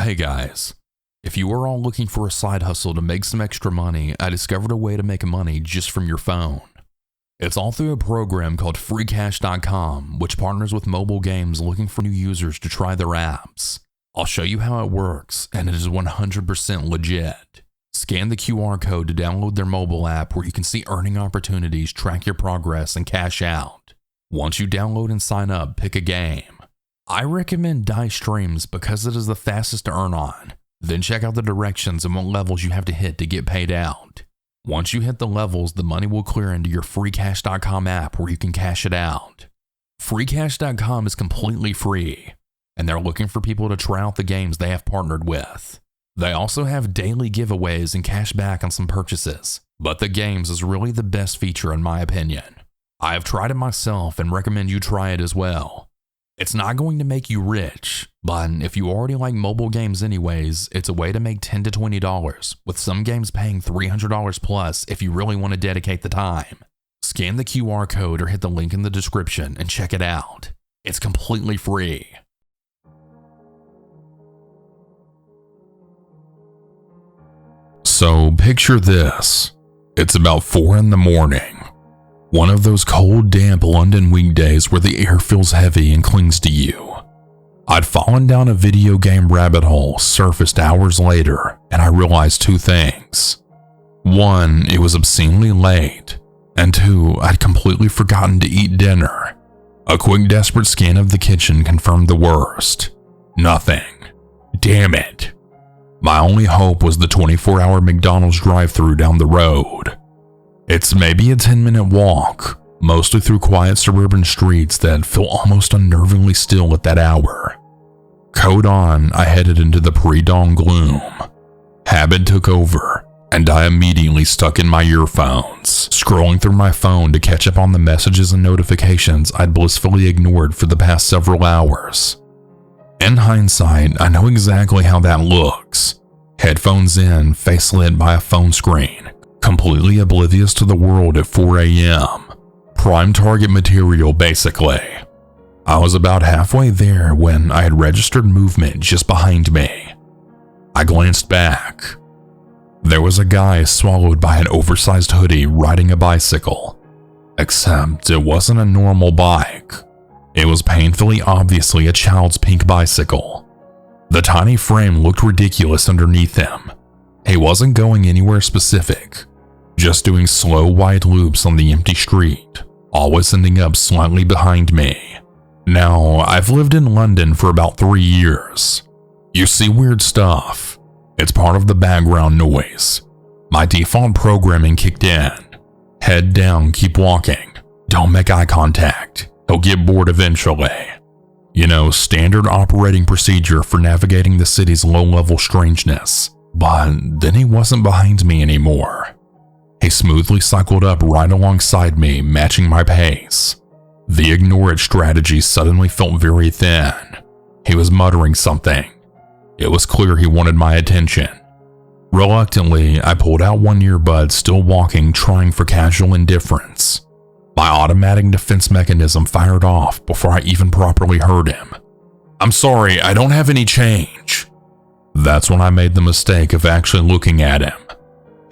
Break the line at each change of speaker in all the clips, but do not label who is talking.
Hey guys, if you are all looking for a side hustle to make some extra money, I discovered a way to make money just from your phone. It's all through a program called freecash.com, which partners with mobile games looking for new users to try their apps. I'll show you how it works, and it is 100% legit. Scan the QR code to download their mobile app where you can see earning opportunities, track your progress, and cash out. Once you download and sign up, pick a game. I recommend Dice Streams because it is the fastest to earn on. Then check out the directions and what levels you have to hit to get paid out. Once you hit the levels, the money will clear into your freecash.com app where you can cash it out. Freecash.com is completely free, and they're looking for people to try out the games they have partnered with. They also have daily giveaways and cash back on some purchases, but the games is really the best feature in my opinion. I have tried it myself and recommend you try it as well. It's not going to make you rich, but if you already like mobile games anyways, it's a way to make $10 to $20, with some games paying $300 plus if you really want to dedicate the time. Scan the QR code or hit the link in the description and check it out. It's completely free. So picture this. It's about 4 in the morning. One of those cold, damp London weekdays where the air feels heavy and clings to you. I'd fallen down a video game rabbit hole, surfaced hours later, and I realized two things. One, it was obscenely late, and two, I'd completely forgotten to eat dinner. A quick, desperate scan of the kitchen confirmed the worst. Nothing. Damn it. My only hope was the 24-hour McDonald's drive-thru down the road. It's maybe a 10-minute walk, mostly through quiet suburban streets that feel almost unnervingly still at that hour. Coat on, I headed into the pre-dawn gloom. Habit took over, and I immediately stuck in my earphones, scrolling through my phone to catch up on the messages and notifications I'd blissfully ignored for the past several hours. In hindsight, I know exactly how that looks. Headphones in, face lit by a phone screen. Completely oblivious to the world at 4 a.m. Prime target material, basically. I was about halfway there when I had registered movement just behind me. I glanced back. There was a guy swallowed by an oversized hoodie riding a bicycle. Except it wasn't a normal bike. It was painfully obviously a child's pink bicycle. The tiny frame looked ridiculous underneath him. He wasn't going anywhere specific, just doing slow wide loops on the empty street, always ending up slightly behind me. Now, I've lived in London for about 3 years. You see weird stuff. It's part of the background noise. My default programming kicked in. Head down, keep walking. Don't make eye contact. He'll get bored eventually. You know, standard operating procedure for navigating the city's low-level strangeness. But then he wasn't behind me anymore. He smoothly cycled up right alongside me, matching my pace. The ignore it strategy suddenly felt very thin. He was muttering something. It was clear he wanted my attention. Reluctantly, I pulled out one earbud, still walking, trying for casual indifference. My automatic defense mechanism fired off before I even properly heard him. "I'm sorry, I don't have any change." That's when I made the mistake of actually looking at him.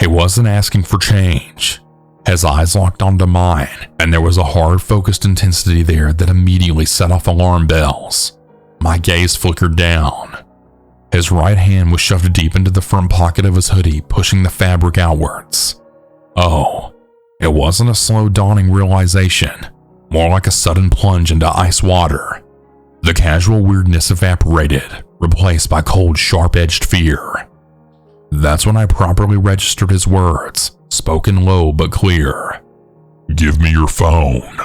He wasn't asking for change. His eyes locked onto mine, and there was a hard, focused intensity there that immediately set off alarm bells. My gaze flickered down. His right hand was shoved deep into the front pocket of his hoodie, pushing the fabric outwards. Oh, it wasn't a slow dawning realization, more like a sudden plunge into ice water. The casual weirdness evaporated, replaced by cold, sharp-edged fear. That's when I properly registered his words, spoken low but clear. "Give me your phone."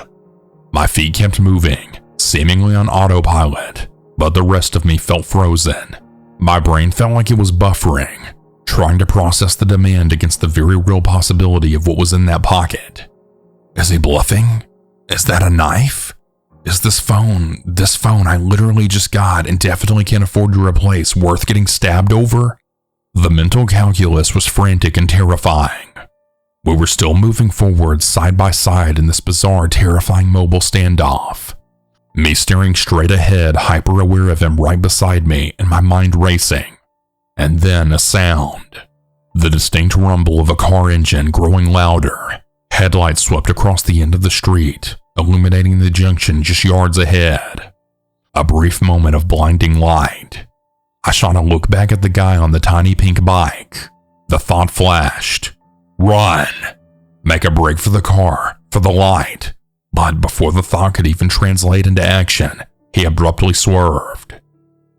My feet kept moving, seemingly on autopilot, but the rest of me felt frozen. My brain felt like it was buffering, trying to process the demand against the very real possibility of what was in that pocket. Is he bluffing? Is that a knife? Is this phone I literally just got and definitely can't afford to replace, worth getting stabbed over? The mental calculus was frantic and terrifying. We were still moving forward side by side in this bizarre, terrifying mobile standoff. me staring straight ahead, hyper aware of him right beside me and my mind racing. And then a sound. The distinct rumble of a car engine growing louder. Headlights swept across the end of the street, illuminating the junction just yards ahead. A brief moment of blinding light. I shot a look back at the guy on the tiny pink bike. The thought flashed. Run! Make a break for the car, for the light. But before the thought could even translate into action, he abruptly swerved.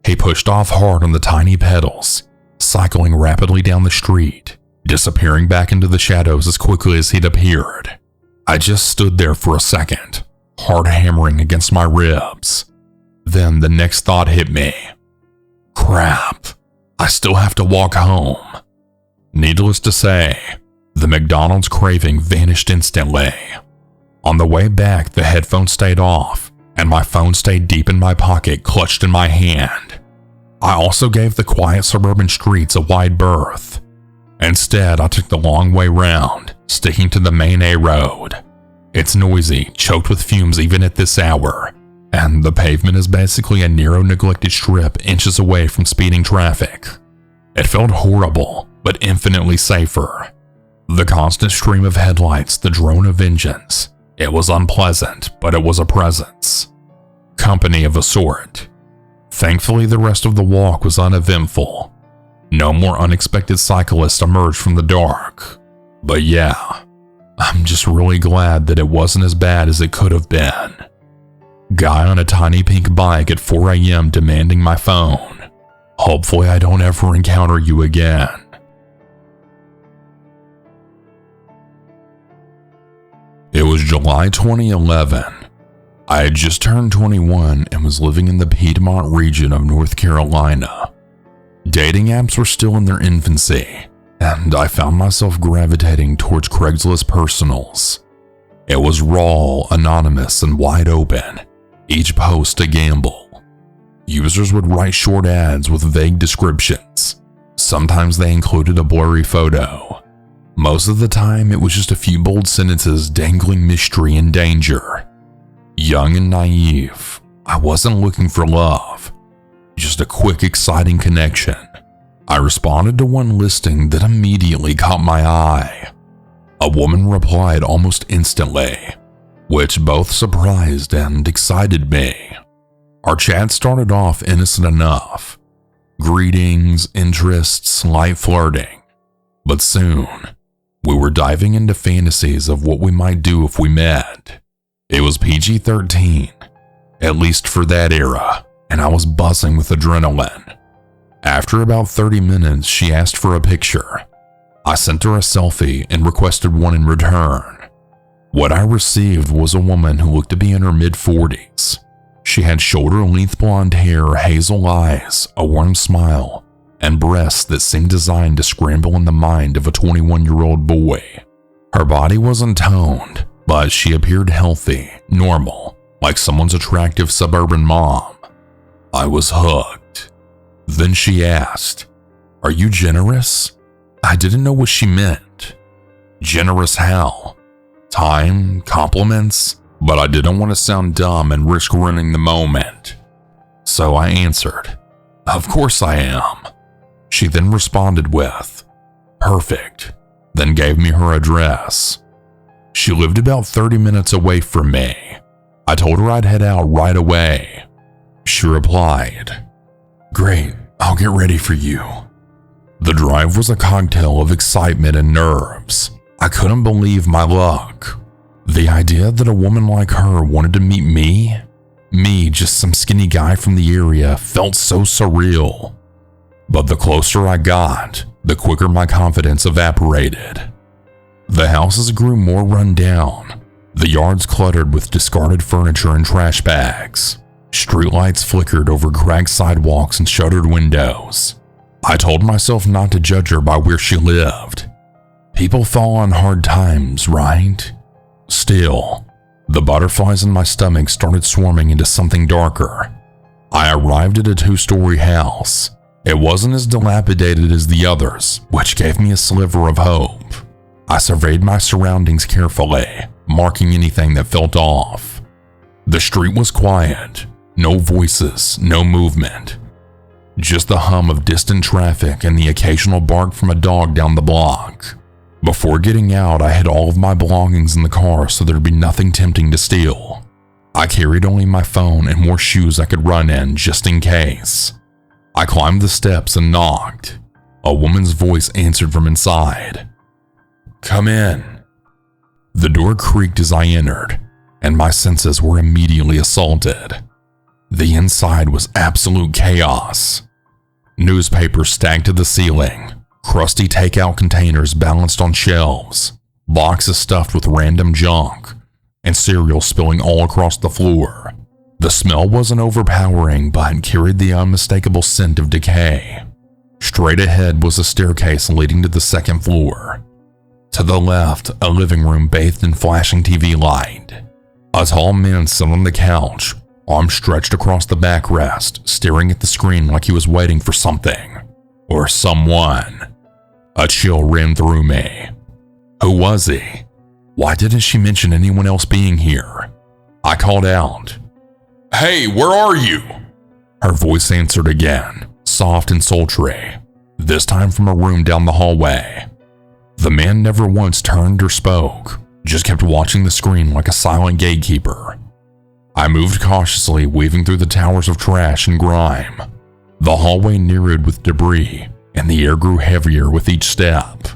He pushed off hard on the tiny pedals, cycling rapidly down the street, disappearing back into the shadows as quickly as he'd appeared. I just stood there for a second, heart hammering against my ribs. Then the next thought hit me. Crap, I still have to walk home. Needless to say, the McDonald's craving vanished instantly. On the way back, the headphones stayed off, and my phone stayed deep in my pocket, clutched in my hand. I also gave the quiet suburban streets a wide berth. Instead, I took the long way round, sticking to the main A road. It's noisy, choked with fumes even at this hour, and the pavement is basically a narrow, neglected strip inches away from speeding traffic. It felt horrible, but infinitely safer. The constant stream of headlights, the drone of engines. It was unpleasant, but it was a presence. Company of a sort. Thankfully, the rest of the walk was uneventful. No more unexpected cyclists emerged from the dark. But yeah, I'm just really glad that it wasn't as bad as it could have been. Guy on a tiny pink bike at 4 a.m. demanding my phone. Hopefully I don't ever encounter you again. It was July 2011. I had just turned 21 and was living in the Piedmont region of North Carolina. Dating apps were still in their infancy, and I found myself gravitating towards Craigslist personals. It was raw, anonymous, and wide open, each post a gamble. Users would write short ads with vague descriptions. Sometimes they included a blurry photo. Most of the time, it was just a few bold sentences dangling mystery and danger. Young and naive, I wasn't looking for love, just a quick, exciting connection. I responded to one listing that immediately caught my eye. A woman replied almost instantly, which both surprised and excited me. Our chat started off innocent enough. Greetings, interests, light flirting. But soon, we were diving into fantasies of what we might do if we met. It was PG-13, at least for that era, and I was buzzing with adrenaline. After about 30 minutes, she asked for a picture. I sent her a selfie and requested one in return. What I received was a woman who looked to be in her mid-40s. She had shoulder-length blonde hair, hazel eyes, a warm smile, and breasts that seemed designed to scramble in the mind of a 21-year-old boy. Her body wasn't toned, but she appeared healthy, normal, like someone's attractive suburban mom. I was hooked. Then she asked, "Are you generous?" I didn't know what she meant. Generous how? Time, compliments? But I didn't want to sound dumb and risk ruining the moment. So I answered, "Of course I am." She then responded with, "Perfect," then gave me her address. She lived about 30 minutes away from me. I told her I'd head out right away. She replied, "Great, I'll get ready for you." The drive was a cocktail of excitement and nerves. I couldn't believe my luck. The idea that a woman like her wanted to meet me, just some skinny guy from the area, felt so surreal. But the closer I got, the quicker my confidence evaporated. The houses grew more run down, the yards cluttered with discarded furniture and trash bags. Streetlights flickered over cracked sidewalks and shuttered windows. I told myself not to judge her by where she lived. People fall on hard times, right? Still, the butterflies in my stomach started swarming into something darker. I arrived at a 2-story house. It wasn't as dilapidated as the others, which gave me a sliver of hope. I surveyed my surroundings carefully, marking anything that felt off. The street was quiet. No voices, no movement. Just the hum of distant traffic and the occasional bark from a dog down the block. Before getting out, I had all of my belongings in the car so there'd be nothing tempting to steal. I carried only my phone and more shoes I could run in just in case. I climbed the steps and knocked. A woman's voice answered from inside. "Come in." The door creaked as I entered, and my senses were immediately assaulted. The inside was absolute chaos. Newspapers stacked to the ceiling, crusty takeout containers balanced on shelves, boxes stuffed with random junk, and cereal spilling all across the floor. The smell wasn't overpowering, but carried the unmistakable scent of decay. Straight ahead was a staircase leading to the second floor. To the left, a living room bathed in flashing TV light. A tall man sat on the couch, arms stretched across the backrest, staring at the screen like he was waiting for something. Or someone. A chill ran through me. Who was he? Why didn't she mention anyone else being here? I called out, "Hey, where are you?" Her voice answered again, soft and sultry, this time from a room down the hallway. The man never once turned or spoke, just kept watching the screen like a silent gatekeeper. I moved cautiously, weaving through the towers of trash and grime. The hallway narrowed with debris, and the air grew heavier with each step.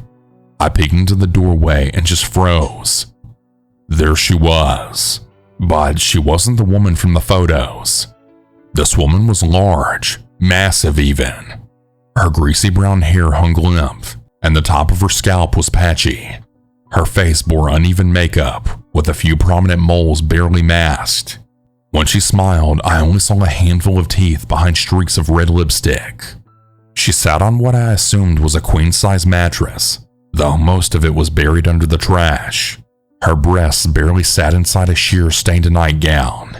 I peeked into the doorway and just froze. There she was, but she wasn't the woman from the photos. This woman was large, massive even. Her greasy brown hair hung limp, and the top of her scalp was patchy. Her face bore uneven makeup, with a few prominent moles barely masked. When she smiled, I only saw a handful of teeth behind streaks of red lipstick. She sat on what I assumed was a queen-size mattress, though most of it was buried under the trash. Her breasts barely sat inside a sheer stained nightgown.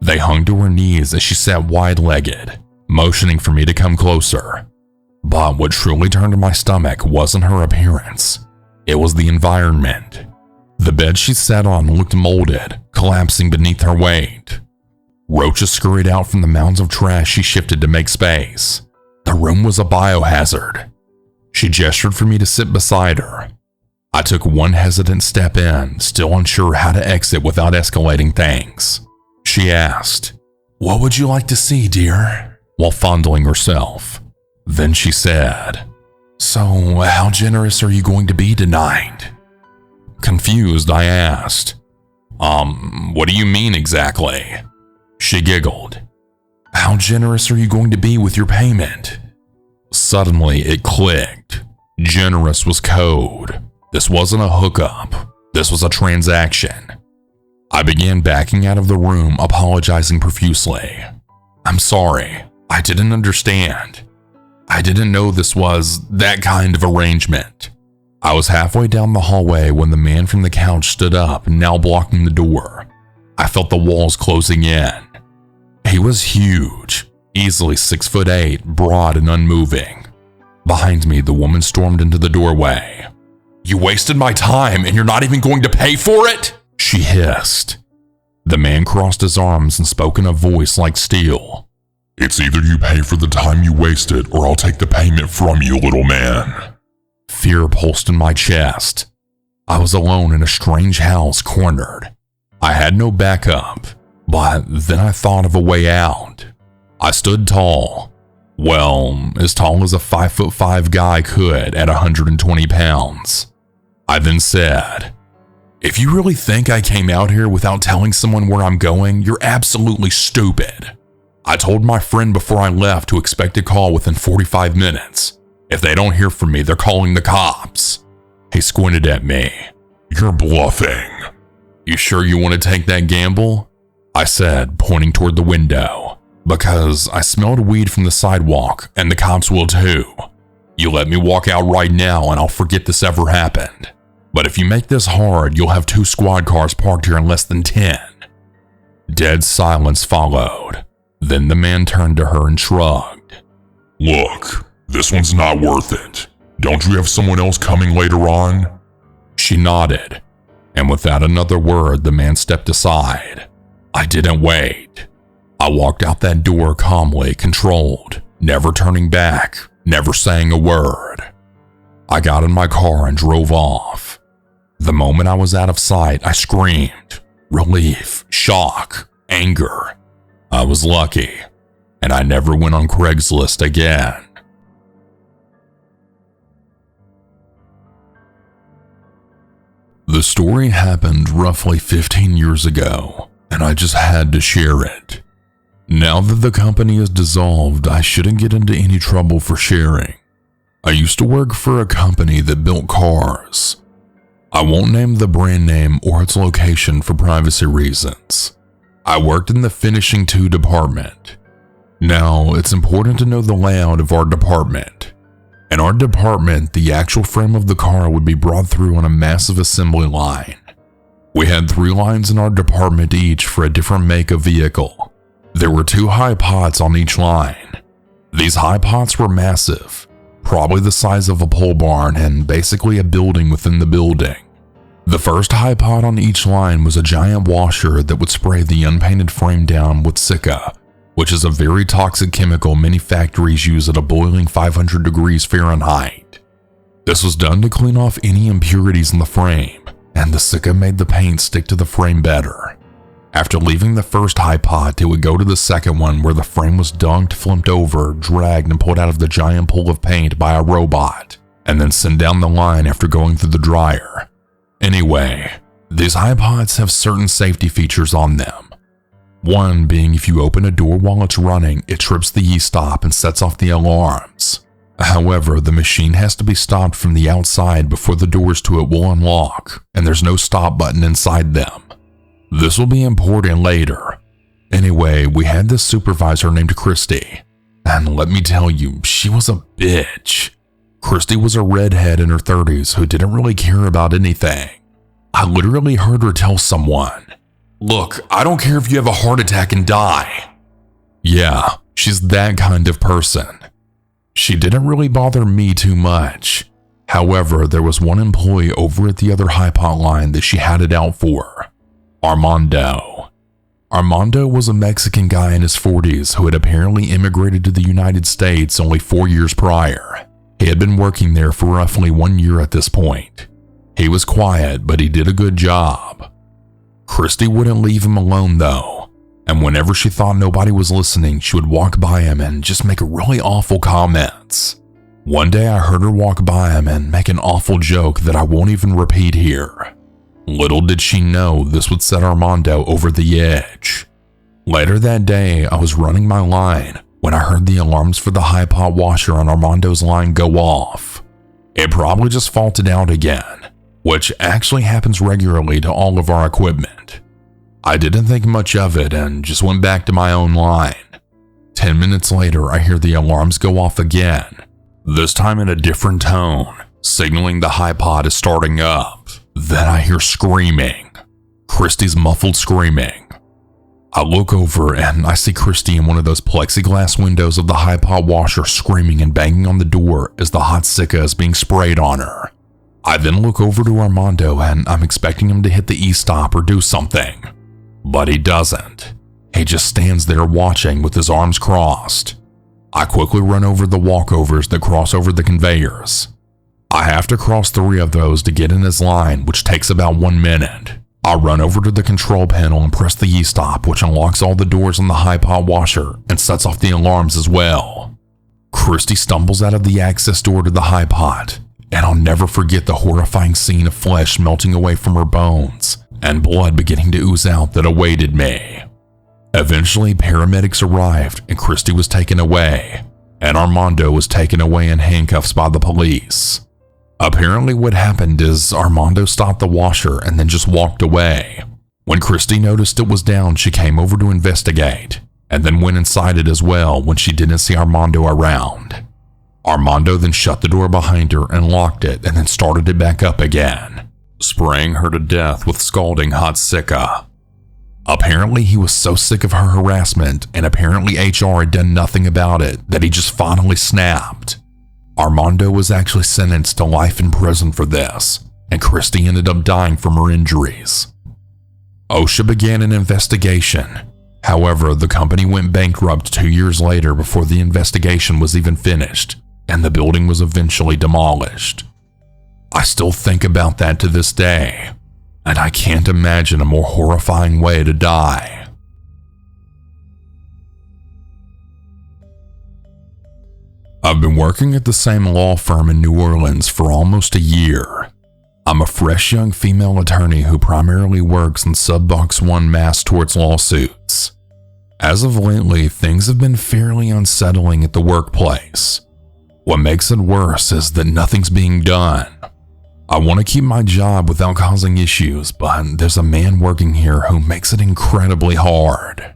They hung to her knees as she sat wide-legged, motioning for me to come closer. But what truly turned my stomach wasn't her appearance. It was the environment. The bed she sat on looked molded, collapsing beneath her weight. Roaches scurried out from the mounds of trash she shifted to make space. The room was a biohazard. She gestured for me to sit beside her. I took one hesitant step in, still unsure how to exit without escalating things. She asked, "What would you like to see, dear?" while fondling herself. Then she said, "So, how generous are you going to be tonight?" Confused, I asked, What do you mean exactly?" She giggled. "How generous are you going to be with your payment?" Suddenly, it clicked. Generous was code. This wasn't a hookup. This was a transaction. I began backing out of the room, apologizing profusely. "I'm sorry. I didn't understand. I didn't know this was that kind of arrangement." I was halfway down the hallway when the man from the couch stood up, now blocking the door. I felt the walls closing in. He was huge, easily 6'8", broad and unmoving. Behind me, the woman stormed into the doorway. "You wasted my time and you're not even going to pay for it?" she hissed. The man crossed his arms and spoke in a voice like steel. "It's either you pay for the time you wasted or I'll take the payment from you, little man." Fear pulsed in my chest. I was alone in a strange house, cornered. I had no backup, but then I thought of a way out. I stood tall. Well, as tall as a 5'5" guy could at 120 pounds. I then said, "If you really think I came out here without telling someone where I'm going, you're absolutely stupid. I told my friend before I left to expect a call within 45 minutes. If they don't hear from me, they're calling the cops." He squinted at me. "You're bluffing." "You sure you want to take that gamble?" I said, pointing toward the window, "because I smelled weed from the sidewalk and the cops will too. You let me walk out right now and I'll forget this ever happened. But if you make this hard, you'll have 2 squad cars parked here in less than 10. Dead silence followed. Then the man turned to her and shrugged. "Look, this one's not worth it. Don't you have someone else coming later on?" She nodded, and without another word, the man stepped aside. I didn't wait. I walked out that door calmly, controlled, never turning back, never saying a word. I got in my car and drove off. The moment I was out of sight, I screamed. Relief, shock, anger. I was lucky, and I never went on Craigslist again. The story happened roughly 15 years ago, and I just had to share it. Now that the company is dissolved, I shouldn't get into any trouble for sharing. I used to work for a company that built cars. I won't name the brand name or its location for privacy reasons. I worked in the finishing 2 department. Now, it's important to know the layout of our department. In our department, the actual frame of the car would be brought through on a massive assembly line. We had 3 lines in our department each for a different make of vehicle. There were 2 high pots on each line. These high pots were massive, probably the size of a pole barn and basically a building within the building. The first high pot on each line was a giant washer that would spray the unpainted frame down with silica, which is a very toxic chemical many factories use at a boiling 500 degrees Fahrenheit. This was done to clean off any impurities in the frame, and the silica made the paint stick to the frame better. After leaving the first high pot, it would go to the second one where the frame was dunked, flipped over, dragged, and pulled out of the giant pool of paint by a robot, and then sent down the line after going through the dryer. Anyway, these high pots have certain safety features on them. One being if you open a door while it's running, it trips the e-stop and sets off the alarms. However, the machine has to be stopped from the outside before the doors to it will unlock, and there's no stop button inside them. This will be important later. Anyway, we had this supervisor named Christy, and let me tell you, she was a bitch. Christy was a redhead in her 30s who didn't really care about anything. I literally heard her tell someone, "Look, I don't care if you have a heart attack and die." Yeah, she's that kind of person. She didn't really bother me too much. However, there was one employee over at the other high pot line that she had it out for. Armando. Armando was a Mexican guy in his 40s who had apparently immigrated to the United States only 4 years prior. He had been working there for roughly 1 year at this point. He was quiet, but he did a good job. Christy wouldn't leave him alone though, and whenever she thought nobody was listening, she would walk by him and just make really awful comments. One day I heard her walk by him and make an awful joke that I won't even repeat here. Little did she know this would set Armando over the edge. Later that day, I was running my line when I heard the alarms for the high pot washer on Armando's line go off. It probably just faulted out again, which actually happens regularly to all of our equipment. I didn't think much of it and just went back to my own line. 10 minutes later, I hear the alarms go off again, this time in a different tone, signaling the high pot is starting up. Then I hear screaming. Christy's muffled screaming. I look over and I see Christy in one of those plexiglass windows of the high pot washer screaming and banging on the door as the hot silica is being sprayed on her. I then look over to Armando and I'm expecting him to hit the e-stop or do something. But he doesn't. He just stands there watching with his arms crossed. I quickly run over the walkovers that cross over the conveyors. I have to cross 3 of those to get in his line, which takes about 1 minute. I run over to the control panel and press the e-stop, which unlocks all the doors on the high pot washer and sets off the alarms as well. Christy stumbles out of the access door to the high pot, and I'll never forget the horrifying scene of flesh melting away from her bones and blood beginning to ooze out that awaited me. Eventually, paramedics arrived and Christy was taken away, and Armando was taken away in handcuffs by the police. Apparently what happened is Armando stopped the washer and then just walked away. When Christy noticed it was down, she came over to investigate, and then went inside it as well when she didn't see Armando around. Armando then shut the door behind her and locked it and then started it back up again, spraying her to death with scalding hot silica. Apparently he was so sick of her harassment and apparently HR had done nothing about it that he just finally snapped. Armando was actually sentenced to life in prison for this, and Christy ended up dying from her injuries. OSHA began an investigation. However, the company went bankrupt 2 years later before the investigation was even finished, and the building was eventually demolished. I still think about that to this day, and I can't imagine a more horrifying way to die. I've been working at the same law firm in New Orleans for almost a year. I'm a fresh young female attorney who primarily works in Sub-Box 1 mass torts lawsuits. As of lately, things have been fairly unsettling at the workplace. What makes it worse is that nothing's being done. I want to keep my job without causing issues, but there's a man working here who makes it incredibly hard.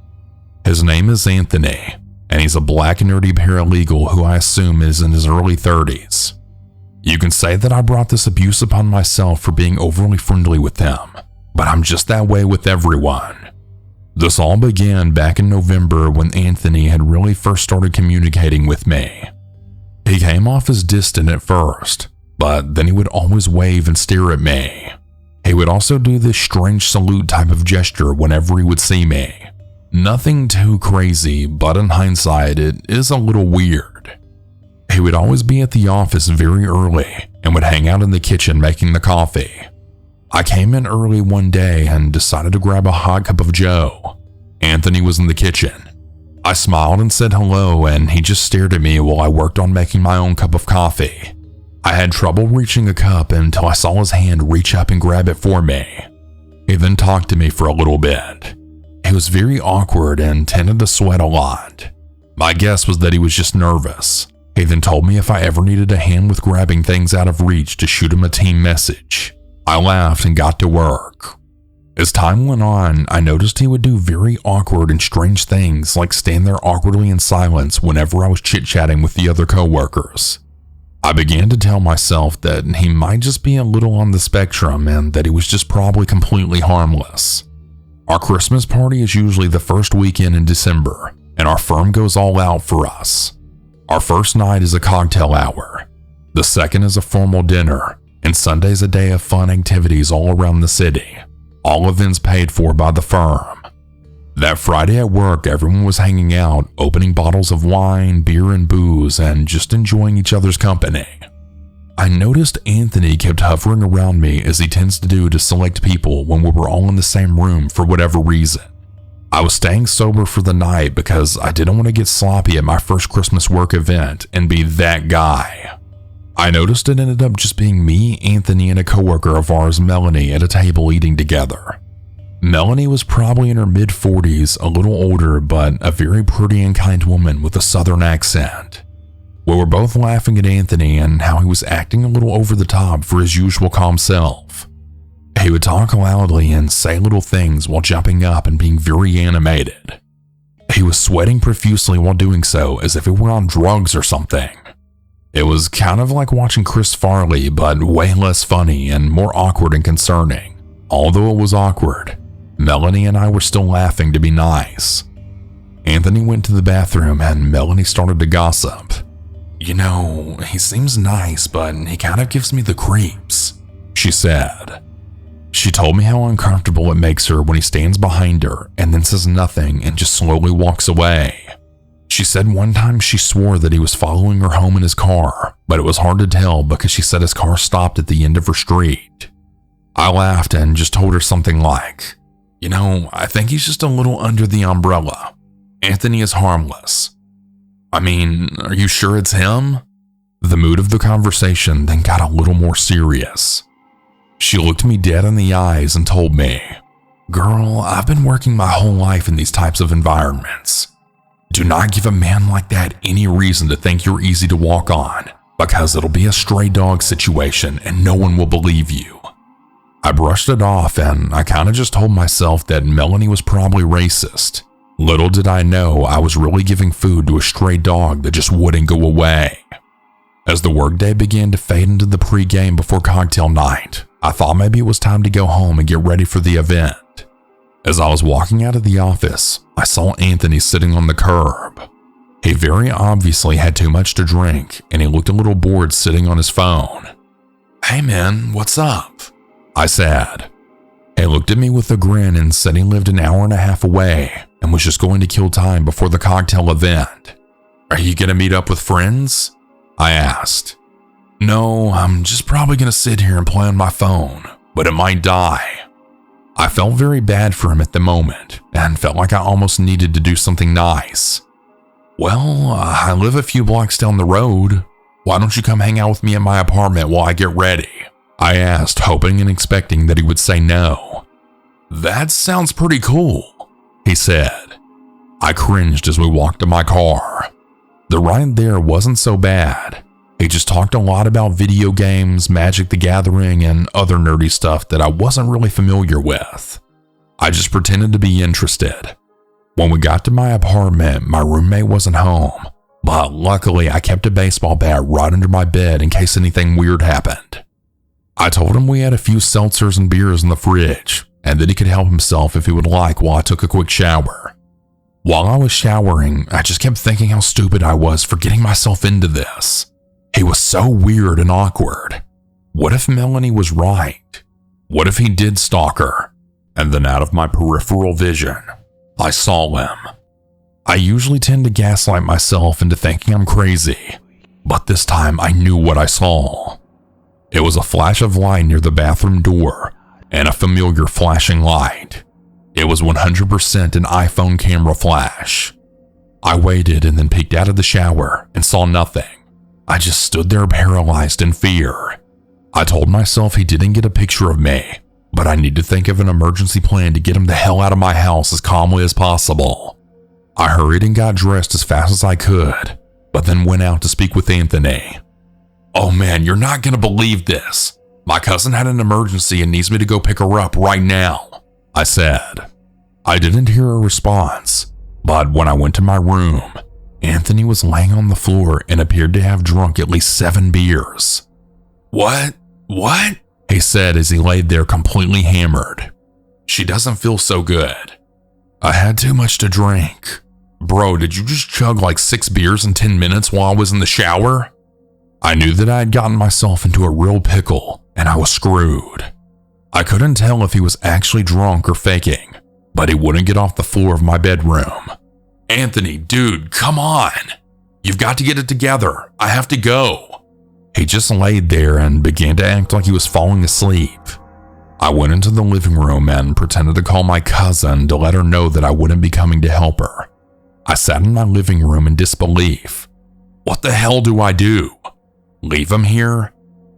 His name is Anthony, and he's a black nerdy paralegal who I assume is in his early 30s. You can say that I brought this abuse upon myself for being overly friendly with him, but I'm just that way with everyone. This all began back in November when Anthony had really first started communicating with me. He came off as distant at first, but then he would always wave and stare at me. He would also do this strange salute type of gesture whenever he would see me. Nothing too crazy, but in hindsight, it is a little weird. He would always be at the office very early and would hang out in the kitchen making the coffee. I came in early one day and decided to grab a hot cup of joe. Anthony was in the kitchen. I smiled and said hello, and he just stared at me while I worked on making my own cup of coffee. I had trouble reaching a cup until I saw his hand reach up and grab it for me. He then talked to me for a little bit. He was very awkward and tended to sweat a lot. My guess was that he was just nervous. He then told me if I ever needed a hand with grabbing things out of reach to shoot him a team message. I laughed and got to work. As time went on, I noticed he would do very awkward and strange things like stand there awkwardly in silence whenever I was chit-chatting with the other coworkers. I began to tell myself that he might just be a little on the spectrum and that he was just probably completely harmless. Our Christmas party is usually the first weekend in December, and our firm goes all out for us. Our first night is a cocktail hour. The second is a formal dinner, and Sunday's a day of fun activities all around the city. All events paid for by the firm. That Friday at work, everyone was hanging out, opening bottles of wine, beer, and booze, and just enjoying each other's company. I noticed Anthony kept hovering around me as he tends to do to select people when we were all in the same room for whatever reason. I was staying sober for the night because I didn't want to get sloppy at my first Christmas work event and be that guy. I noticed it ended up just being me, Anthony, and a coworker of ours, Melanie, at a table eating together. Melanie was probably in her mid-40s, a little older, but a very pretty and kind woman with a southern accent. We were both laughing at Anthony and how he was acting a little over the top for his usual calm self. He would talk loudly and say little things while jumping up and being very animated. He was sweating profusely while doing so as if he were on drugs or something. It was kind of like watching Chris Farley, but way less funny and more awkward and concerning. Although it was awkward, Melanie and I were still laughing to be nice. Anthony went to the bathroom and Melanie started to gossip. "You know, he seems nice, but he kind of gives me the creeps," she said. She told me how uncomfortable it makes her when he stands behind her and then says nothing and just slowly walks away. She said one time she swore that he was following her home in his car, but it was hard to tell because she said his car stopped at the end of her street. I laughed and just told her something like, "You know, I think he's just a little under the umbrella. Anthony is harmless." "I mean, are you sure it's him?" The mood of the conversation then got a little more serious. She looked me dead in the eyes and told me, "Girl, I've been working my whole life in these types of environments. Do not give a man like that any reason to think you're easy to walk on, because it'll be a stray dog situation and no one will believe you." I brushed it off and I kind of just told myself that Melanie was probably racist. Little did I know I was really giving food to a stray dog that just wouldn't go away. As the workday began to fade into the pregame before cocktail night, I thought maybe it was time to go home and get ready for the event. As I was walking out of the office, I saw Anthony sitting on the curb. He very obviously had too much to drink and he looked a little bored sitting on his phone. "Hey man, what's up?" I said. He He looked at me with a grin and said he lived an hour and a half away and was just going to kill time before the cocktail event. Are you going to meet up with friends? I asked. No, I'm just probably going to sit here and play on my phone, but it might die. I felt very bad for him at the moment and felt like I almost needed to do something nice. Well, I live a few blocks down the road. Why don't you come hang out with me in my apartment while I get ready? I asked, hoping and expecting that he would say no. That sounds pretty cool, he said. I cringed as we walked to my car. The ride there wasn't so bad. He just talked a lot about video games, Magic the Gathering, and other nerdy stuff that I wasn't really familiar with. I just pretended to be interested. When we got to my apartment, my roommate wasn't home, but luckily I kept a baseball bat right under my bed in case anything weird happened. I told him we had a few seltzers and beers in the fridge, and that he could help himself if he would like while I took a quick shower. While I was showering, I just kept thinking how stupid I was for getting myself into this. He was so weird and awkward. What if Melanie was right? What if he did stalk her? And then out of my peripheral vision, I saw him. I usually tend to gaslight myself into thinking I'm crazy, but this time I knew what I saw. It was a flash of light near the bathroom door and a familiar flashing light. It was 100% an iPhone camera flash. I waited and then peeked out of the shower and saw nothing. I just stood there paralyzed in fear. I told myself he didn't get a picture of me, but I need to think of an emergency plan to get him the hell out of my house as calmly as possible. I hurried and got dressed as fast as I could, but then went out to speak with Anthony. Oh man, you're not gonna believe this. My cousin had an emergency and needs me to go pick her up right now, I said. I didn't hear a response, but when I went to my room, Anthony was laying on the floor and appeared to have drunk at least 7 beers. What? He said as he laid there completely hammered. She doesn't feel so good. I had too much to drink. Bro, did you just chug like 6 beers in 10 minutes while I was in the shower? I knew that I had gotten myself into a real pickle and I was screwed. I couldn't tell if he was actually drunk or faking, but he wouldn't get off the floor of my bedroom. Anthony, dude, come on. You've got to get it together. I have to go. He just laid there and began to act like he was falling asleep. I went into the living room and pretended to call my cousin to let her know that I wouldn't be coming to help her. I sat in my living room in disbelief. What the hell do I do? Leave him here?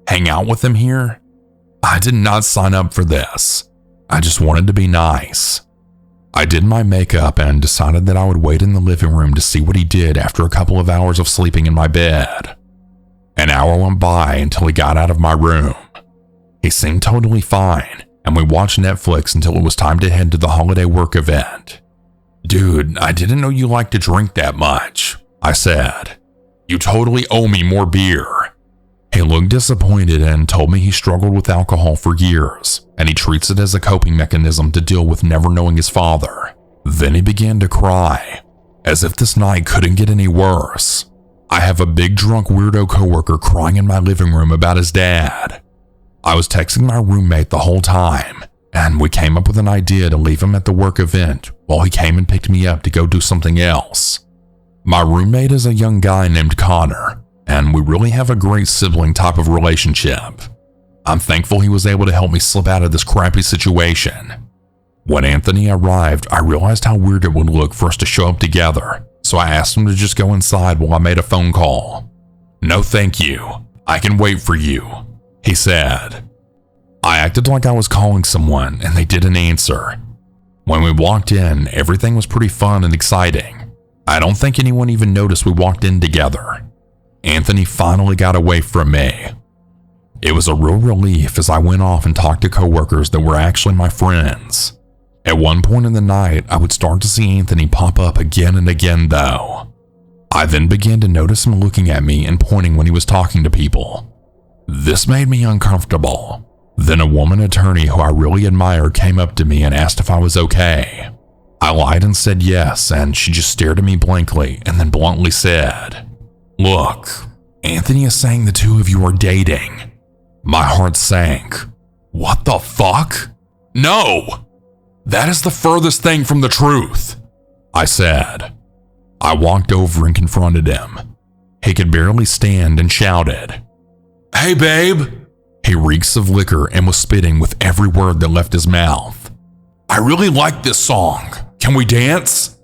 Hang out with him here? I did not sign up for this. I just wanted to be nice. I did my makeup and decided that I would wait in the living room to see what he did after a couple of hours of sleeping in my bed. An hour went by until he got out of my room. He seemed totally fine, and we watched Netflix until it was time to head to the holiday work event. Dude, I didn't know you liked to drink that much, I said. You totally owe me more beer. He looked disappointed and told me he struggled with alcohol for years, and he treats it as a coping mechanism to deal with never knowing his father. Then he began to cry, as if this night couldn't get any worse. I have a big drunk weirdo coworker crying in my living room about his dad. I was texting my roommate the whole time, and we came up with an idea to leave him at the work event while he came and picked me up to go do something else. My roommate is a young guy named Connor, and we really have a great sibling type of relationship. I'm thankful he was able to help me slip out of this crappy situation. When Anthony arrived, I realized how weird it would look for us to show up together, so I asked him to just go inside while I made a phone call. No thank you, I can wait for you, he said. I acted like I was calling someone and they didn't answer. When we walked in, everything was pretty fun and exciting. I don't think anyone even noticed we walked in together. Anthony finally got away from me. It was a real relief as I went off and talked to coworkers that were actually my friends. At one point in the night, I would start to see Anthony pop up again and again though. I then began to notice him looking at me and pointing when he was talking to people. This made me uncomfortable. Then a woman attorney who I really admired came up to me and asked if I was okay. I lied and said yes, and she just stared at me blankly and then bluntly said, "Look, Anthony is saying the two of you are dating." My heart sank. What the fuck? No! That is the furthest thing from the truth, I said. I walked over and confronted him. He could barely stand and shouted, "Hey, babe!" He reeks of liquor and was spitting with every word that left his mouth. "I really like this song. Can we dance?"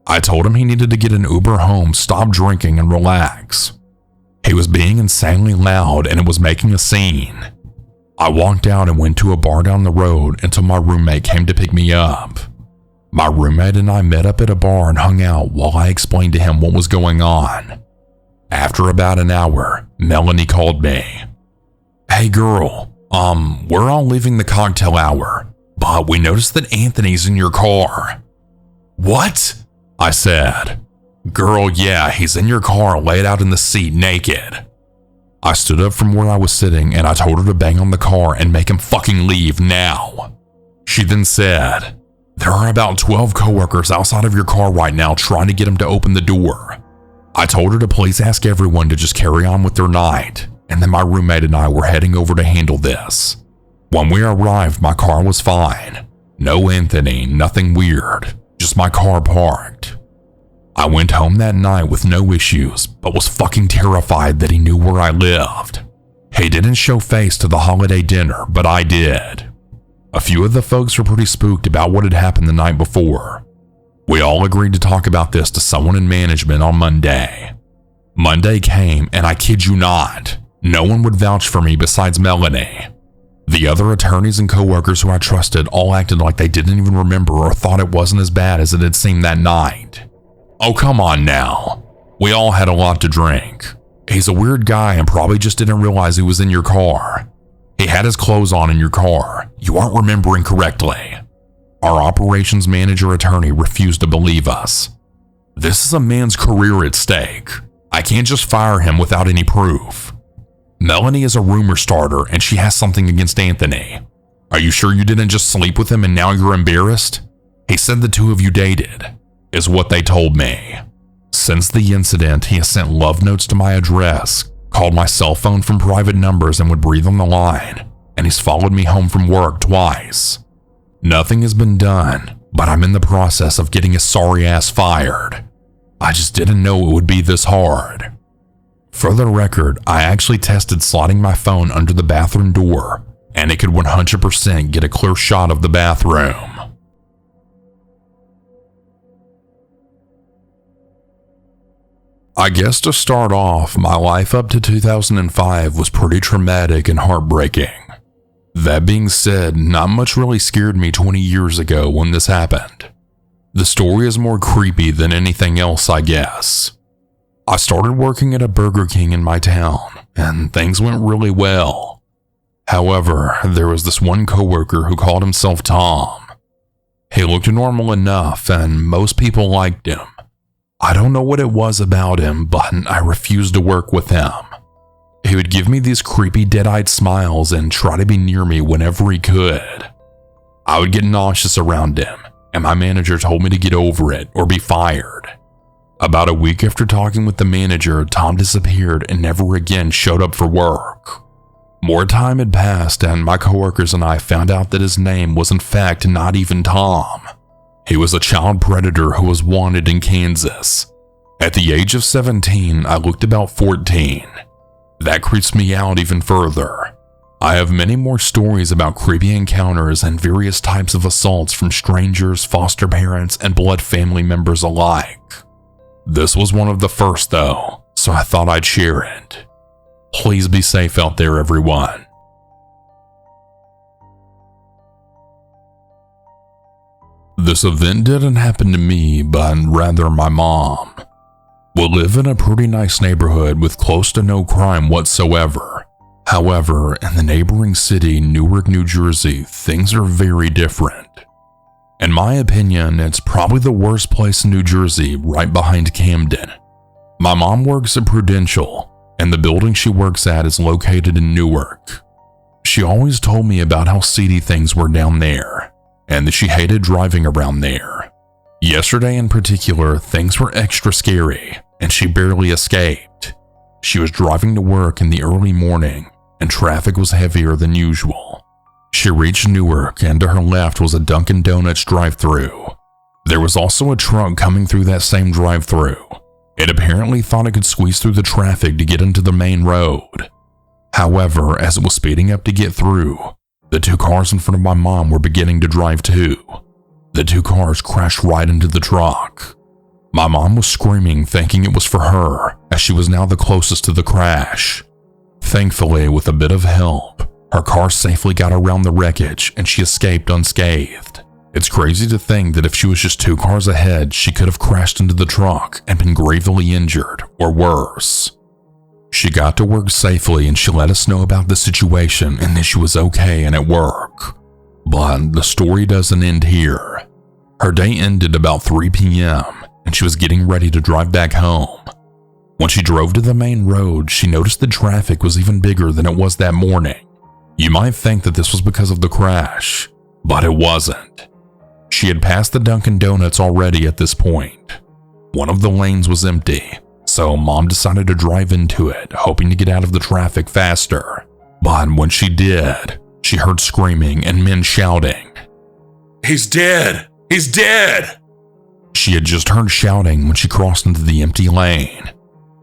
I told him he needed to get an Uber home, stop drinking, and relax. He was being insanely loud and it was making a scene. I walked out and went to a bar down the road until my roommate came to pick me up. My roommate and I met up at a bar and hung out while I explained to him what was going on. After about an hour, Melanie called me. "Hey girl, we're all leaving the cocktail hour, but we noticed that Anthony's in your car." "What?" I said. "Girl, yeah, he's in your car laid out in the seat naked." I stood up from where I was sitting and I told her to bang on the car and make him fucking leave now. She then said, "There are about 12 coworkers outside of your car right now trying to get him to open the door." I told her to please ask everyone to just carry on with their night, and then my roommate and I were heading over to handle this. When we arrived, my car was fine. No Anthony, nothing weird, just my car parked. I went home that night with no issues, but was fucking terrified that he knew where I lived. He didn't show face to the holiday dinner, but I did. A few of the folks were pretty spooked about what had happened the night before. We all agreed to talk about this to someone in management on Monday. Monday came, and I kid you not, no one would vouch for me besides Melanie. The other attorneys and coworkers who I trusted all acted like they didn't even remember or thought it wasn't as bad as it had seemed that night. Oh, come on now. We all had a lot to drink. He's a weird guy and probably just didn't realize he was in your car. He had his clothes on in your car. You aren't remembering correctly. Our operations manager attorney refused to believe us. This is a man's career at stake. I can't just fire him without any proof. Melanie is a rumor starter and she has something against Anthony. Are you sure you didn't just sleep with him and now you're embarrassed? He said the two of you dated, is what they told me. Since the incident, he has sent love notes to my address, called my cell phone from private numbers and would breathe on the line, and he's followed me home from work twice. Nothing has been done, but I'm in the process of getting his sorry ass fired. I just didn't know it would be this hard. For the record, I actually tested sliding my phone under the bathroom door, and it could 100% get a clear shot of the bathroom. I guess to start off, my life up to 2005 was pretty traumatic and heartbreaking. That being said, not much really scared me 20 years ago when this happened. The story is more creepy than anything else, I guess. I started working at a Burger King in my town, and things went really well. However, there was this one coworker who called himself Tom. He looked normal enough, and most people liked him. I don't know what it was about him, but I refused to work with him. He would give me these creepy dead-eyed smiles and try to be near me whenever he could. I would get nauseous around him, and my manager told me to get over it or be fired. About a week after talking with the manager, Tom disappeared and never again showed up for work. More time had passed, and my coworkers and I found out that his name was in fact not even Tom. He was a child predator who was wanted in Kansas. At the age of 17, I looked about 14. That creeps me out even further. I have many more stories about creepy encounters and various types of assaults from strangers, foster parents, and blood family members alike. This was one of the first though, so I thought I'd share it. Please be safe out there, everyone. This event didn't happen to me, but rather my mom. We live in a pretty nice neighborhood with close to no crime whatsoever. However, in the neighboring city, Newark, New Jersey, things are very different. In my opinion, it's probably the worst place in New Jersey, right behind Camden. My mom works at Prudential, and the building she works at is located in Newark. She always told me about how seedy things were down there, and that she hated driving around there. Yesterday in particular, things were extra scary, and she barely escaped. She was driving to work in the early morning, and traffic was heavier than usual. She She reached Newark, and to her left was a Dunkin' Donuts drive-thru. There was also a truck coming through that same drive-thru. It apparently thought it could squeeze through the traffic to get into the main road. However, as it was speeding up to get through, the two cars in front of my mom were beginning to drive too. The two cars crashed right into the truck. My mom was screaming, thinking it was for her, as she was now the closest to the crash. Thankfully, with a bit of help, her car safely got around the wreckage and she escaped unscathed. It's crazy to think that if she was just two cars ahead, she could have crashed into the truck and been gravely injured, or worse. She got to work safely and she let us know about the situation and that she was okay and at work. But the story doesn't end here. Her day ended about 3 p.m. and she was getting ready to drive back home. When she drove to the main road, she noticed the traffic was even bigger than it was that morning. You might think that this was because of the crash, but it wasn't. She had passed the Dunkin' Donuts already at this point. One of the lanes was empty, so Mom decided to drive into it, hoping to get out of the traffic faster. But when she did, she heard screaming and men shouting, "He's dead! He's dead!" She had just heard shouting when she crossed into the empty lane,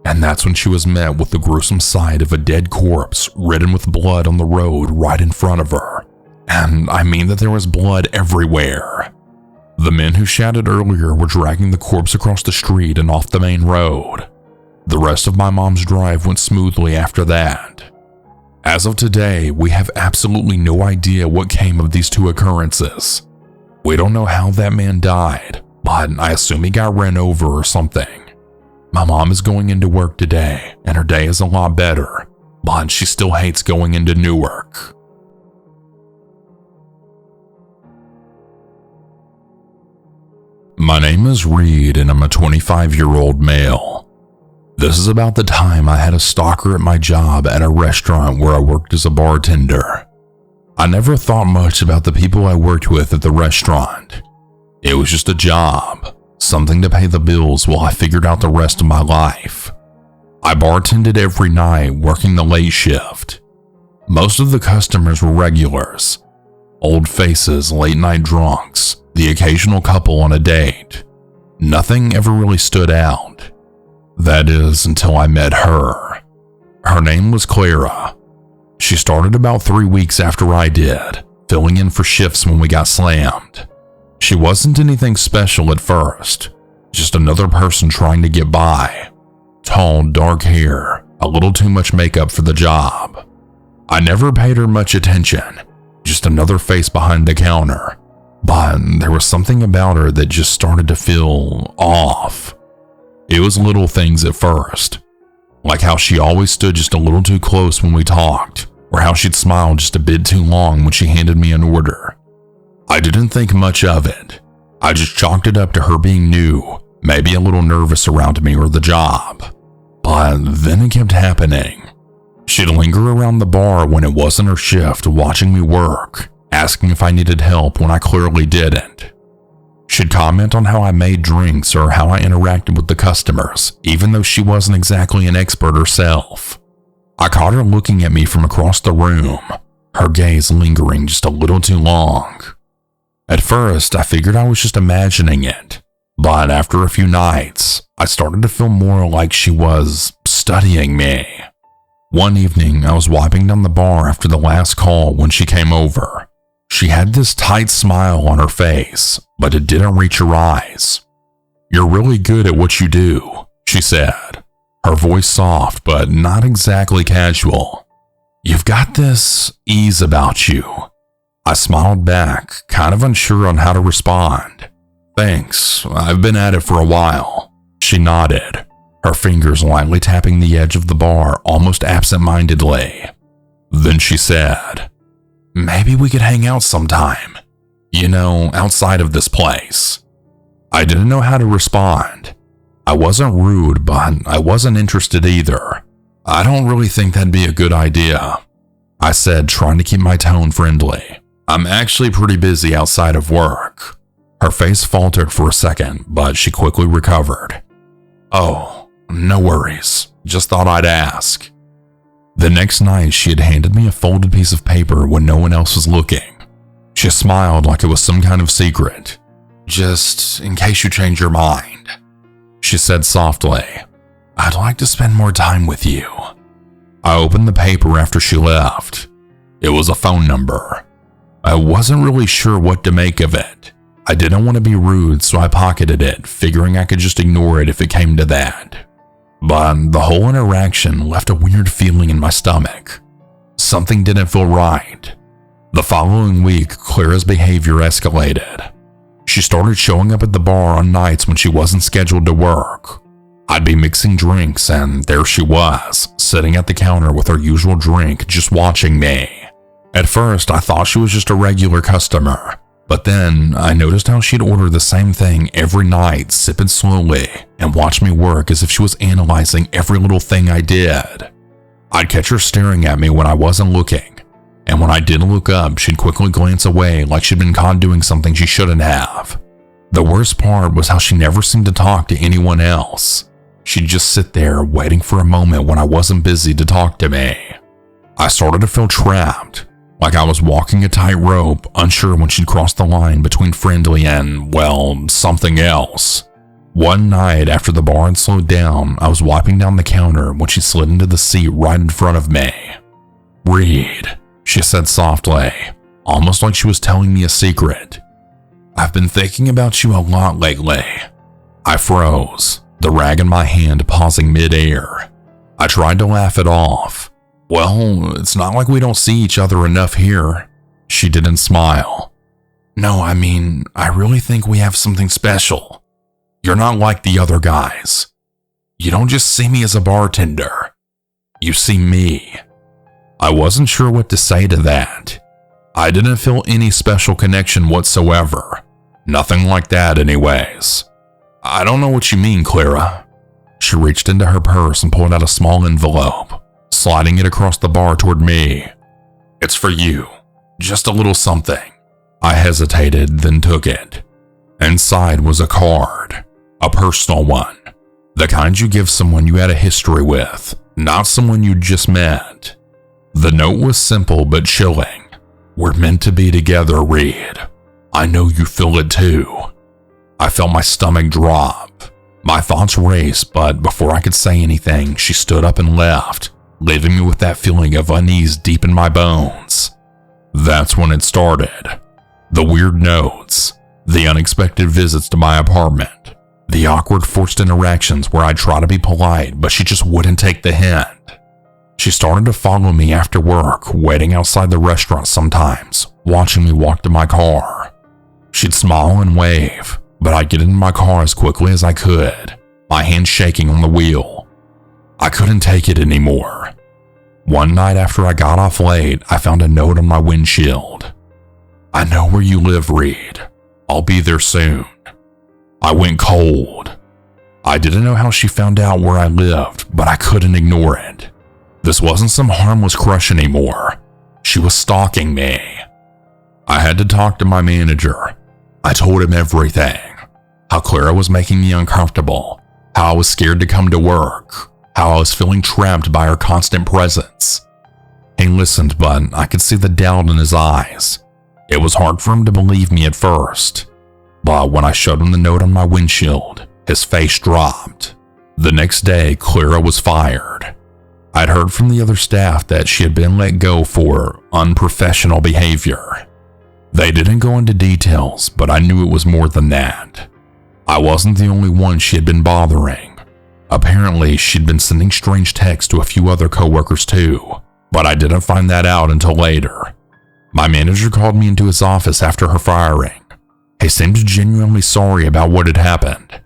and that's when she was met with the gruesome sight of a dead corpse ridden with blood on the road right in front of her. And I mean that there was blood everywhere. The men who shouted earlier were dragging the corpse across the street and off the main road. The rest of my mom's drive went smoothly after that. As of today, we have absolutely no idea what came of these two occurrences. We don't know how that man died, but I assume he got ran over or something. My mom is going into work today, and her day is a lot better, but she still hates going into Newark. My name is Reed, and I'm a 25-year-old male. This is about the time I had a stalker at my job at a restaurant where I worked as a bartender. I never thought much about the people I worked with at the restaurant. It was just a job, something to pay the bills while I figured out the rest of my life. I bartended every night, working the late shift. Most of the customers were regulars, old faces, late-night drunks, the occasional couple on a date. Nothing ever really stood out. That is, until I met her. Her name was Clara. She started about 3 weeks after I did, filling in for shifts when we got slammed. She wasn't anything special at first, just another person trying to get by. Tall, dark hair, a little too much makeup for the job. I never paid her much attention, just another face behind the counter. But there was something about her that just started to feel off. It was little things at first, like how she always stood just a little too close when we talked, or how she'd smile just a bit too long when she handed me an order. I didn't think much of it. I just chalked it up to her being new, maybe a little nervous around me or the job. But then it kept happening. She'd linger around the bar when it wasn't her shift, watching me work, asking if I needed help when I clearly didn't. She'd comment on how I made drinks or how I interacted with the customers, even though she wasn't exactly an expert herself. I caught her looking at me from across the room, her gaze lingering just a little too long. At first, I figured I was just imagining it, but after a few nights, I started to feel more like she was studying me. One evening, I was wiping down the bar after the last call when she came over. She had this tight smile on her face, but it didn't reach her eyes. "You're really good at what you do," she said, her voice soft but not exactly casual. "You've got this ease about you." I smiled back, kind of unsure on how to respond. "Thanks, I've been at it for a while." She nodded, her fingers lightly tapping the edge of the bar almost absent-mindedly. Then she said, "Maybe we could hang out sometime. You know, outside of this place." I didn't know how to respond. I wasn't rude, but I wasn't interested either. "I don't really think that'd be a good idea," I said, trying to keep my tone friendly. "I'm actually pretty busy outside of work." Her face faltered for a second, but she quickly recovered. "Oh, no worries. Just thought I'd ask." The next night, she had handed me a folded piece of paper when no one else was looking. She smiled like it was some kind of secret. "Just in case you change your mind," she said softly. "I'd like to spend more time with you." I opened the paper after she left. It was a phone number. I wasn't really sure what to make of it. I didn't want to be rude, so I pocketed it, figuring I could just ignore it if it came to that. But the whole interaction left a weird feeling in my stomach. Something didn't feel right. The following week, Clara's behavior escalated. She started showing up at the bar on nights when she wasn't scheduled to work. I'd be mixing drinks, and there she was, sitting at the counter with her usual drink, just watching me. At first, I thought she was just a regular customer, but then I noticed how she'd order the same thing every night, sip it slowly, and watch me work as if she was analyzing every little thing I did. I'd catch her staring at me when I wasn't looking, and when I didn't look up, she'd quickly glance away like she'd been caught doing something she shouldn't have. The worst part was how she never seemed to talk to anyone else. She'd just sit there waiting for a moment when I wasn't busy to talk to me. I started to feel trapped, like I was walking a tightrope, unsure when she'd cross the line between friendly and, well, something else. One night after the bar had slowed down, I was wiping down the counter when she slid into the seat right in front of me. "Reed," she said softly, almost like she was telling me a secret. "I've been thinking about you a lot lately." I froze, the rag in my hand pausing mid-air. I tried to laugh it off. "Well, it's not like we don't see each other enough here." She didn't smile. "No, I mean, I really think we have something special. You're not like the other guys. You don't just see me as a bartender. You see me." I wasn't sure what to say to that. I didn't feel any special connection whatsoever. Nothing like that anyways. "I don't know what you mean, Clara." She reached into her purse and pulled out a small envelope, sliding it across the bar toward me. "It's for you. Just a little something." I hesitated, then took it. Inside was a card, a personal one, the kind you give someone you had a history with, not someone you just met. The note was simple but chilling. "We're meant to be together, Reed. I know you feel it too." I felt my stomach drop. My thoughts raced, but before I could say anything, she stood up and left, leaving me with that feeling of unease deep in my bones. That's when it started. The weird notes, the unexpected visits to my apartment, the awkward forced interactions where I'd try to be polite, but she just wouldn't take the hint. She started to follow me after work, waiting outside the restaurant sometimes, watching me walk to my car. She'd smile and wave, but I'd get into my car as quickly as I could, my hands shaking on the wheel. I couldn't take it anymore. One night after I got off late, I found a note on my windshield. "I know where you live, Reed. I'll be there soon." I went cold. I didn't know how she found out where I lived, but I couldn't ignore it. This wasn't some harmless crush anymore. She was stalking me. I had to talk to my manager. I told him everything. How Clara was making me uncomfortable. How I was scared to come to work. How I was feeling trapped by her constant presence. He listened, but I could see the doubt in his eyes. It was hard for him to believe me at first. But when I showed him the note on my windshield, his face dropped. The next day, Clara was fired. I'd heard from the other staff that she had been let go for unprofessional behavior. They didn't go into details, but I knew it was more than that. I wasn't the only one she had been bothering. Apparently, she'd been sending strange texts to a few other coworkers too, but I didn't find that out until later. My manager called me into his office after her firing. He seemed genuinely sorry about what had happened.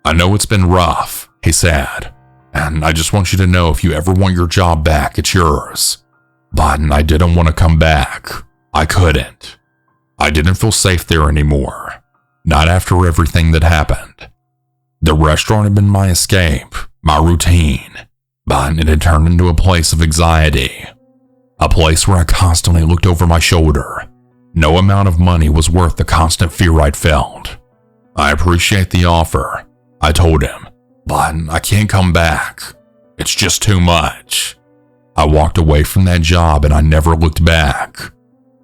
"I know it's been rough," he said, "and I just want you to know if you ever want your job back, it's yours." But I didn't want to come back. I couldn't. I didn't feel safe there anymore. Not after everything that happened. The restaurant had been my escape, my routine, but it had turned into a place of anxiety. A place where I constantly looked over my shoulder. No amount of money was worth the constant fear I'd felt. "I appreciate the offer," I told him, "but I can't come back. It's just too much." I walked away from that job and I never looked back.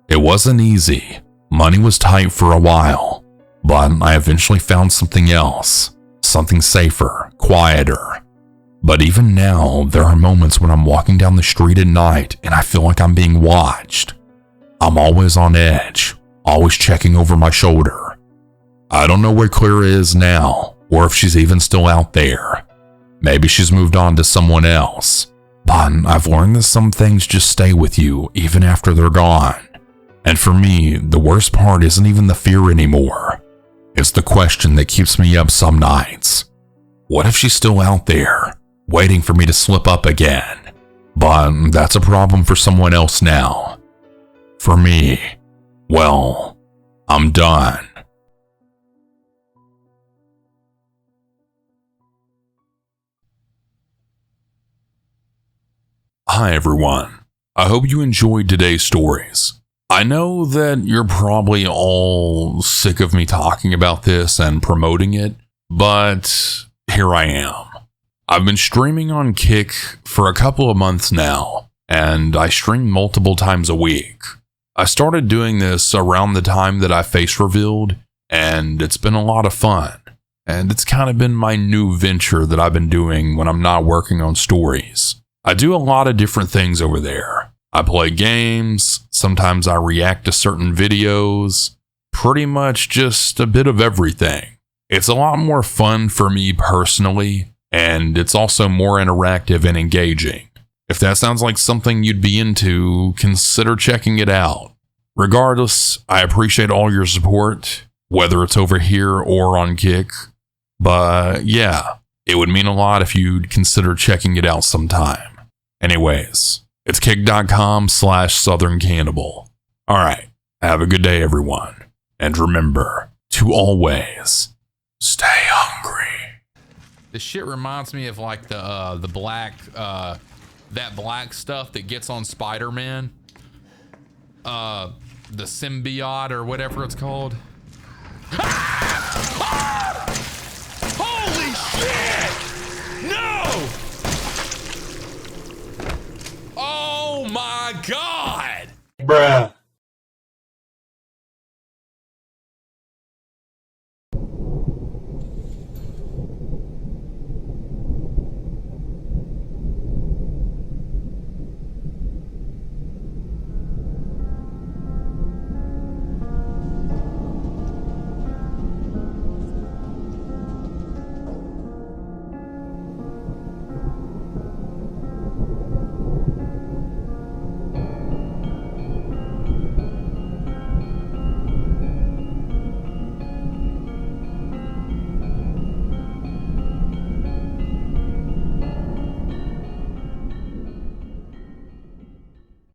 It wasn't easy. Money was tight for a while, but I eventually found something else, something safer, quieter. But even now, there are moments when I'm walking down the street at night and I feel like I'm being watched. I'm always on edge, always checking over my shoulder. I don't know where Clara is now, or if she's even still out there. Maybe she's moved on to someone else. But I've learned that some things just stay with you even after they're gone. And for me, the worst part isn't even the fear anymore. It's the question that keeps me up some nights. What if she's still out there, waiting for me to slip up again? But that's a problem for someone else now. For me, well, I'm done. Hi everyone, I hope you enjoyed today's stories. I know that you're probably all sick of me talking about this and promoting it, but here I am. I've been streaming on Kick for a couple of months now, and I stream multiple times a week. I started doing this around the time that I face revealed, and it's been a lot of fun. And it's kind of been my new venture that I've been doing when I'm not working on stories. I do a lot of different things over there. I play games, sometimes I react to certain videos, pretty much just a bit of everything. It's a lot more fun for me personally, and it's also more interactive and engaging. If that sounds like something you'd be into, consider checking it out. Regardless, I appreciate all your support, whether it's over here or on Kick. But yeah, it would mean a lot if you'd consider checking it out sometime. Anyways, it's kick.com/Southern Cannibal. Alright, have a good day everyone. And remember to always stay hungry. This shit reminds me of like the black, that black stuff that gets on Spider-Man. The symbiote or whatever it's called. Holy shit! No! Oh my God!
Bruh.